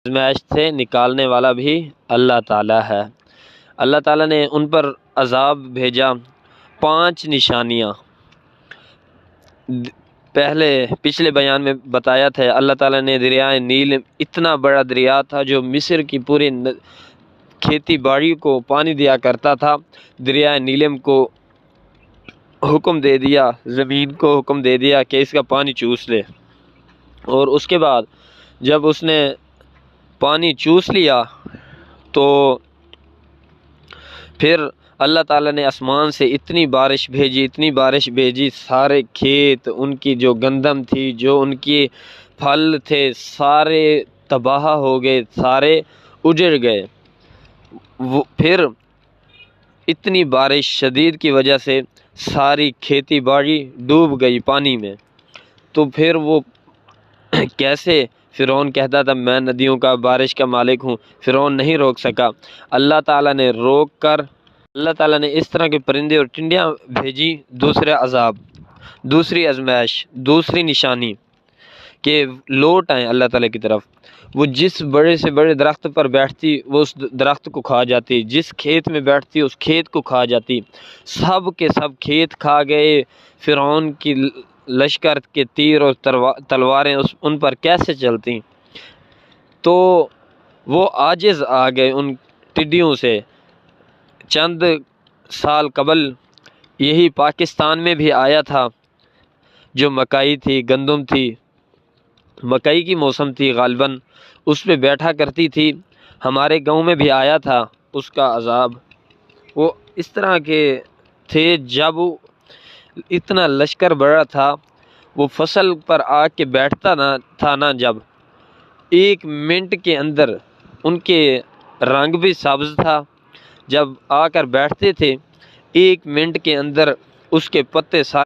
آزمائش سے نکالنے والا بھی اللہ تعالیٰ ہے۔ اللہ تعالیٰ نے ان پر عذاب بھیجا، 5 نشانیاں پچھلے بیان میں بتایا تھا۔ اللہ تعالیٰ نے دریائے نیل، اتنا بڑا دریا تھا جو مصر کی پوری کھیتی باڑی کو پانی دیا کرتا تھا، دریائے نیلم کو حکم دے دیا، زمین کو حکم دے دیا کہ اس کا پانی چوس لے، اور اس کے بعد جب اس نے پانی چوس لیا تو پھر اللہ تعالیٰ نے آسمان سے اتنی بارش بھیجی، سارے کھیت، ان کی جو گندم تھی، جو ان کی پھل تھے، سارے تباہ ہو گئے، سارے اجڑ گئے۔ پھر اتنی بارش شدید کی وجہ سے ساری کھیتی باڑی ڈوب گئی پانی میں۔ تو پھر وہ کیسے فرعون کہتا تھا میں ندیوں کا، بارش کا مالک ہوں، فرعون نہیں روک سکا۔ اللہ تعالیٰ نے روک کر، اللہ تعالیٰ نے اس طرح کے پرندے اور ٹنڈیاں بھیجی، دوسرے عذاب، دوسری آزمائش، دوسری نشانی کہ لوٹ آئیں اللہ تعالیٰ کی طرف۔ وہ جس بڑے سے بڑے درخت پر بیٹھتی وہ اس درخت کو کھا جاتی، جس کھیت میں بیٹھتی اس کھیت کو کھا جاتی، سب کے سب کھیت کھا گئے۔ فرعون کی لشکر کے تیر اور تلواریں ان پر کیسے چلتی؟ تو وہ عاجز آ گئے ان ٹڈیوں سے۔ چند سال قبل یہی پاکستان میں بھی آیا تھا، جو مکئی تھی، گندم تھی، مکئی کی موسم تھی غالباً، اس پہ بیٹھا کرتی تھی۔ ہمارے گاؤں میں بھی آیا تھا اس کا عذاب۔ وہ اس طرح کے تھے، جب اتنا لشکر بڑا تھا، وہ فصل پر آ کے بیٹھتا تھا نا، جب 1 منٹ کے اندر ان کے رنگ بھی سبز تھا، جب آ کر بیٹھتے تھے 1 منٹ کے اندر اس کے پتے سارے